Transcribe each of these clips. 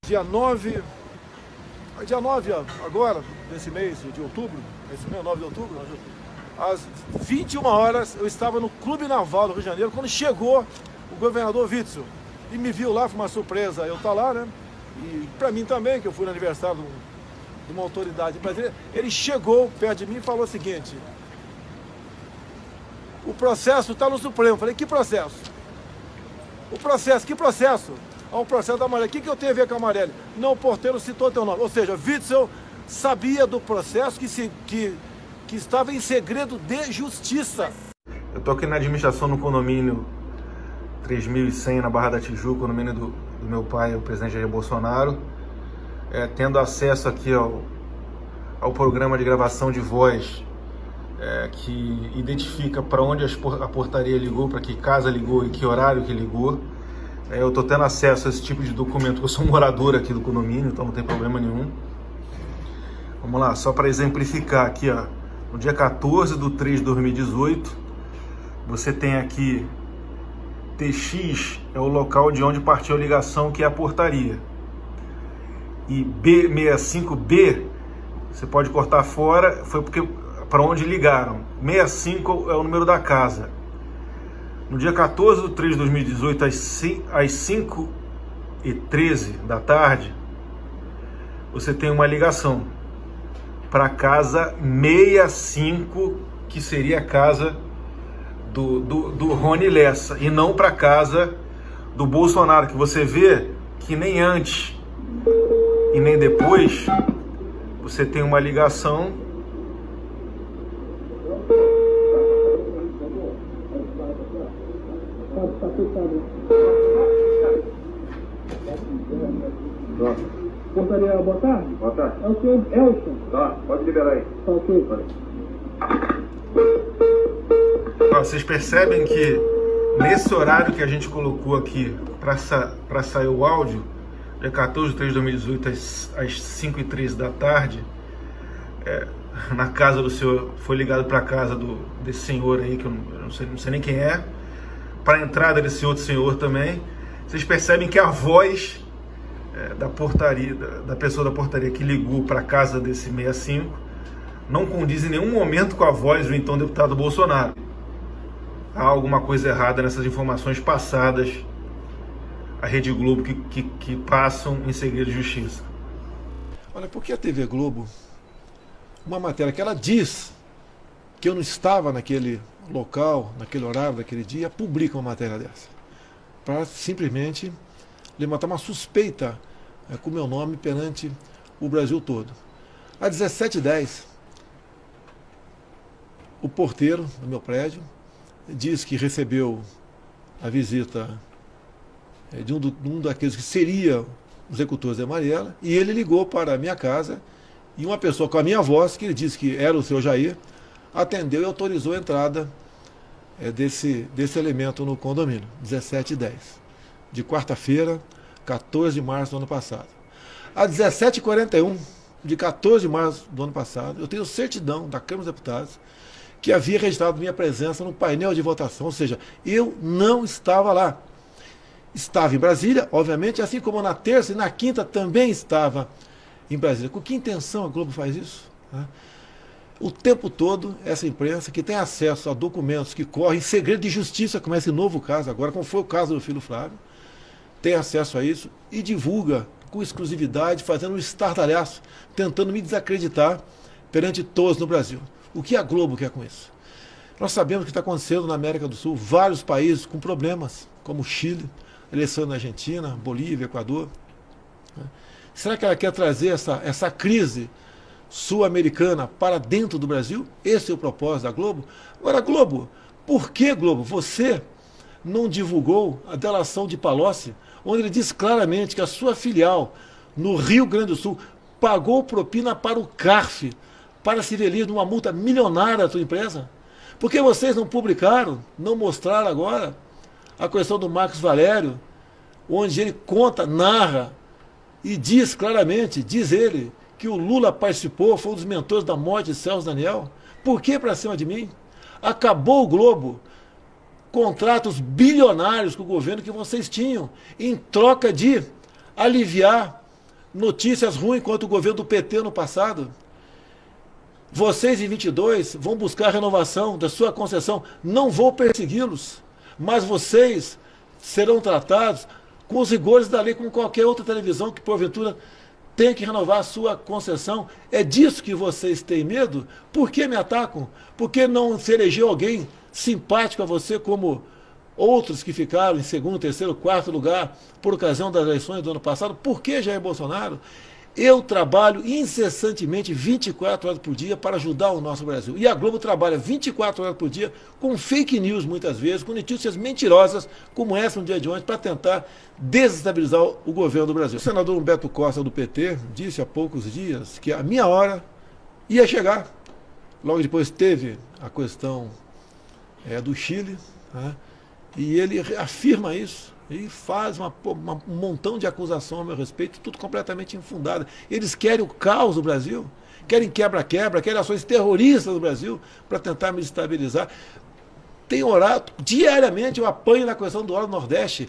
dia 9 agora, desse mês de outubro, esse mês, 9 de outubro, às 21 horas, eu estava no Clube Naval do Rio de Janeiro, quando chegou o governador Witzel, e me viu lá, foi uma surpresa eu estar lá, né? E para mim também, que eu fui no aniversário de uma autoridade brasileira, ele chegou perto de mim e falou o seguinte: o processo está no Supremo. Eu falei, que processo? O processo, que processo? Há um processo da Amarelli. O que eu tenho a ver com a Amarelli? Não, o porteiro citou teu nome. Ou seja, Witzel sabia do processo que estava em segredo de justiça. Eu estou aqui na administração no condomínio 3100, na Barra da Tijuca, condomínio do meu pai, o presidente Jair Bolsonaro, tendo acesso aqui ao programa de gravação de voz, que identifica para onde a portaria ligou, para que casa ligou e que horário que ligou. Eu estou tendo acesso a esse tipo de documento, eu sou morador aqui do condomínio, então não tem problema nenhum. Vamos lá, só para exemplificar aqui, ó, no dia 14/3/2018, você tem aqui TX, é o local de onde partiu a ligação, que é a portaria. E B65B, você pode cortar fora, foi porque para onde ligaram. 65 é o número da casa. No dia 14/3/2018, às 5h13 da tarde, você tem uma ligação para a casa 65, que seria a casa do Rony Lessa, e não para a casa do Bolsonaro, que você vê que nem antes e nem depois você tem uma ligação Portaria, boa tarde. Boa tarde. É o senhor Elson. Tá, pode liberar aí. Tá ok. Vocês percebem que nesse horário que a gente colocou aqui para sair o áudio, dia 14/3/2018, às 5h13 da tarde, na casa do senhor, foi ligado para a casa desse senhor aí, que eu não sei nem quem é, para a entrada desse outro senhor também. Vocês percebem que a voz da portaria, da pessoa da portaria que ligou para a casa desse 65, não condiz em nenhum momento com a voz do então deputado Bolsonaro. Há alguma coisa errada nessas informações passadas à Rede Globo que passam em segredo de justiça. Olha, porque a TV Globo, uma matéria que ela diz que eu não estava naquele local, naquele horário, naquele dia, publica uma matéria dessa, para simplesmente levantar uma suspeita com o meu nome perante o Brasil todo. Às 17h10, o porteiro do meu prédio diz que recebeu a visita de um daqueles que seria os executores da Marielle, e ele ligou para a minha casa, e uma pessoa com a minha voz, que ele disse que era o senhor Jair, atendeu e autorizou a entrada desse elemento no condomínio, 17h10, de quarta-feira, 14 de março do ano passado. Às 17h41, de 14 de março do ano passado, eu tenho certidão da Câmara dos Deputados que havia registrado minha presença no painel de votação, ou seja, eu não estava lá. Estava em Brasília, obviamente, assim como na terça e na quinta também estava em Brasília. Com que intenção a Globo faz isso? O tempo todo, essa imprensa, que tem acesso a documentos que correm em segredo de justiça, como esse novo caso agora, como foi o caso do filho Flávio, tem acesso a isso e divulga com exclusividade, fazendo um estardalhaço, tentando me desacreditar perante todos no Brasil. O que a Globo quer com isso? Nós sabemos o que está acontecendo na América do Sul, vários países com problemas, como o Chile, eleição na Argentina, Bolívia, Equador. Será que ela quer trazer essa crise sul-americana para dentro do Brasil? Esse é o propósito da Globo? Agora, Globo, por que, Globo, você não divulgou a delação de Palocci, onde ele diz claramente que a sua filial no Rio Grande do Sul pagou propina para o CARF, para se valer numa multa milionária da sua empresa? Por que vocês não publicaram, não mostraram agora a questão do Marcos Valério, onde ele conta, narra e diz claramente, diz ele, que o Lula participou, foi um dos mentores da morte de Celso Daniel? Por que para cima de mim? Acabou o Globo. Contratos bilionários com o governo que vocês tinham, em troca de aliviar notícias ruins quanto o governo do PT no passado. Vocês, em 22, vão buscar a renovação da sua concessão. Não vou persegui-los, mas vocês serão tratados com os rigores da lei, como qualquer outra televisão que, porventura, tem que renovar a sua concessão. É disso que vocês têm medo? Por que me atacam? Por que não se elegeu alguém simpático a você, como outros que ficaram em segundo, terceiro, quarto lugar por ocasião das eleições do ano passado? Por que Jair Bolsonaro? Eu trabalho incessantemente 24 horas por dia para ajudar o nosso Brasil. E a Globo trabalha 24 horas por dia com fake news, muitas vezes, com notícias mentirosas, como essa no dia de ontem, para tentar desestabilizar o governo do Brasil. O senador Humberto Costa, do PT, disse há poucos dias que a minha hora ia chegar. Logo depois teve a questão do Chile, né? E ele afirma isso. E faz um montão de acusação a meu respeito, tudo completamente infundado. Eles querem o caos do Brasil, querem quebra-quebra, querem ações terroristas do Brasil para tentar me desestabilizar. Tem orado, diariamente eu apanho na questão do óleo do Nordeste.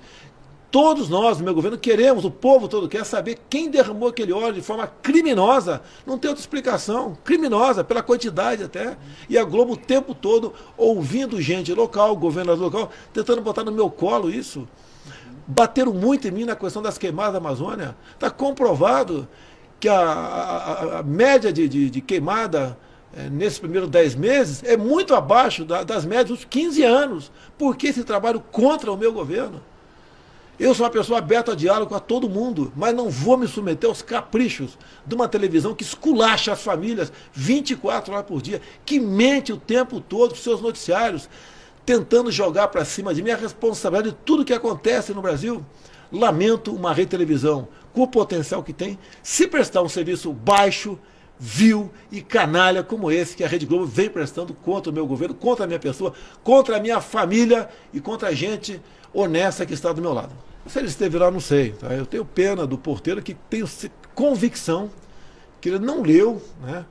Todos nós, no meu governo, queremos, o povo todo quer saber quem derramou aquele óleo de forma criminosa. Não tem outra explicação. Criminosa, pela quantidade até. E a Globo o tempo todo ouvindo gente local, governador local, tentando botar no meu colo isso. Bateram muito em mim na questão das queimadas da Amazônia. Está comprovado que a média de queimada nesses primeiros 10 meses é muito abaixo das médias dos 15 anos. Por que esse trabalho contra o meu governo? Eu sou uma pessoa aberta a diálogo a todo mundo, mas não vou me submeter aos caprichos de uma televisão que esculacha as famílias 24 horas por dia, que mente o tempo todo com seus noticiários, tentando jogar para cima de mim a responsabilidade de tudo que acontece no Brasil. Lamento uma rede de televisão com o potencial que tem, se prestar um serviço baixo, vil e canalha como esse que a Rede Globo vem prestando contra o meu governo, contra a minha pessoa, contra a minha família e contra a gente honesta que está do meu lado. Se ele esteve lá, não sei. Tá? Eu tenho pena do porteiro, que tenho convicção que ele não leu, né,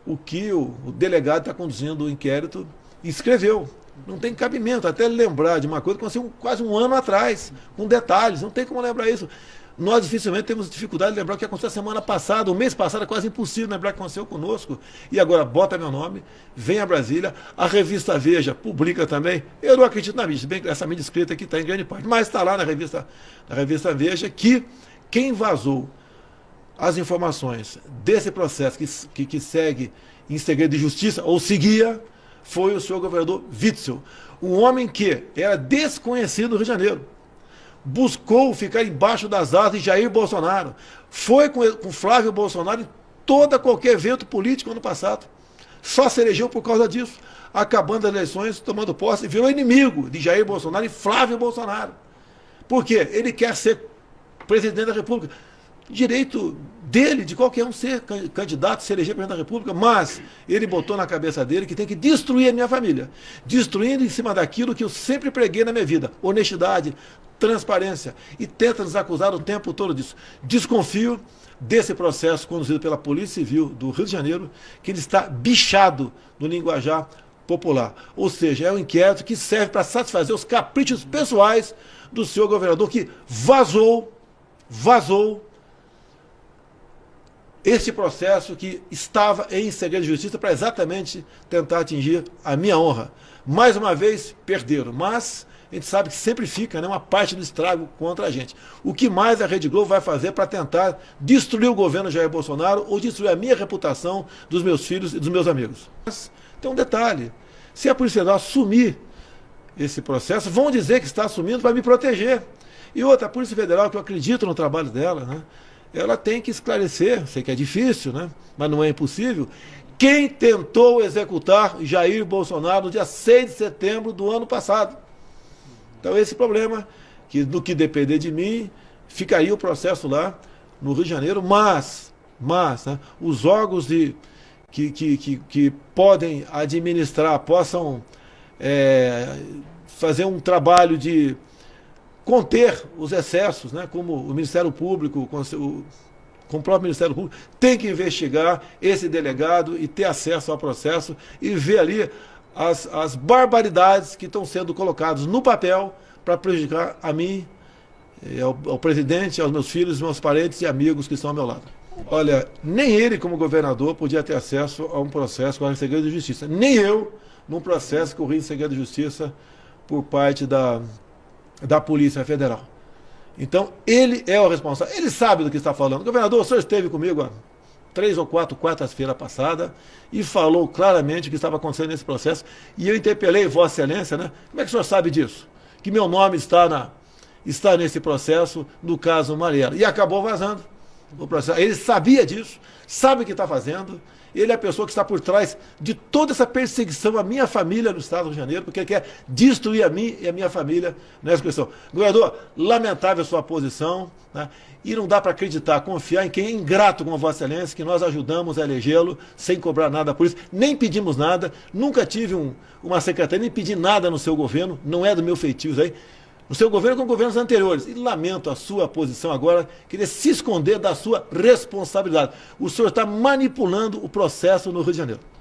o que o delegado está conduzindo o inquérito e escreveu. Não tem cabimento, até lembrar de uma coisa que aconteceu quase um ano atrás, com detalhes, não tem como lembrar isso. Nós dificilmente temos dificuldade de lembrar o que aconteceu a semana passada, o mês passado é quase impossível lembrar o que aconteceu conosco. E agora bota meu nome, vem a Brasília, a revista Veja publica também. Eu não acredito na mídia, se bem que essa mídia escrita aqui está em grande parte, mas está lá na revista Veja que quem vazou as informações desse processo que segue em segredo de justiça, ou seguia, foi o senhor governador Witzel, um homem que era desconhecido no Rio de Janeiro. Buscou ficar embaixo das asas de Jair Bolsonaro. Foi com Flávio Bolsonaro em qualquer evento político ano passado. Só se elegeu por causa disso. Acabando as eleições, tomando posse, virou inimigo de Jair Bolsonaro e Flávio Bolsonaro. Por quê? Ele quer ser presidente da República. Direito dele, de qualquer um ser candidato, se eleger presidente da República, mas ele botou na cabeça dele que tem que destruir a minha família. Destruindo em cima daquilo que eu sempre preguei na minha vida. Honestidade, transparência. E tenta nos acusar o tempo todo disso. Desconfio desse processo conduzido pela Polícia Civil do Rio de Janeiro, que ele está bichado no linguajar popular. Ou seja, é um inquérito que serve para satisfazer os caprichos pessoais do senhor governador, que vazou este processo que estava em segredo de justiça para exatamente tentar atingir a minha honra. Mais uma vez, perderam, mas a gente sabe que sempre fica, né, uma parte do estrago contra a gente. O que mais a Rede Globo vai fazer para tentar destruir o governo Jair Bolsonaro ou destruir a minha reputação, dos meus filhos e dos meus amigos? Mas tem um detalhe, se a Polícia Federal assumir esse processo, vão dizer que está assumindo para me proteger. E outra, a Polícia Federal, que eu acredito no trabalho dela, né, ela tem que esclarecer, sei que é difícil, né, mas não é impossível, quem tentou executar Jair Bolsonaro no dia 6 de setembro do ano passado. Então esse problema, que no que depender de mim, ficaria o processo lá no Rio de Janeiro, mas né, os órgãos que podem administrar, possam fazer um trabalho de conter os excessos, né, como o Ministério Público, com o próprio Ministério Público, tem que investigar esse delegado e ter acesso ao processo e ver ali as barbaridades que estão sendo colocadas no papel para prejudicar a mim ao presidente, aos meus filhos, meus parentes e amigos que estão ao meu lado. Olha, nem ele, como governador, podia ter acesso a um processo com segredo de justiça. Nem eu, num processo corrido em segredo de justiça por parte da Polícia Federal. Então, ele é o responsável. Ele sabe do que está falando. Governador, o senhor esteve comigo há 3 ou 4 quartas-feiras passadas e falou claramente o que estava acontecendo nesse processo. E eu interpelei Vossa Excelência, né? Como é que o senhor sabe disso? Que meu nome está nesse processo, no caso Marielle. E acabou vazando o processo. Ele sabia disso, sabe o que está fazendo. Ele é a pessoa que está por trás de toda essa perseguição à minha família no estado do Rio de Janeiro, porque ele quer destruir a mim e a minha família nessa questão. Governador, lamentável a sua posição, né? E não dá para acreditar, confiar em quem é ingrato com a Vossa Excelência, que nós ajudamos a elegê-lo sem cobrar nada por isso, nem pedimos nada, nunca tive uma secretaria, nem pedi nada no seu governo, não é do meu feitio isso aí. No seu governo com governos anteriores. E lamento a sua posição agora, querer se esconder da sua responsabilidade. O senhor está manipulando o processo no Rio de Janeiro.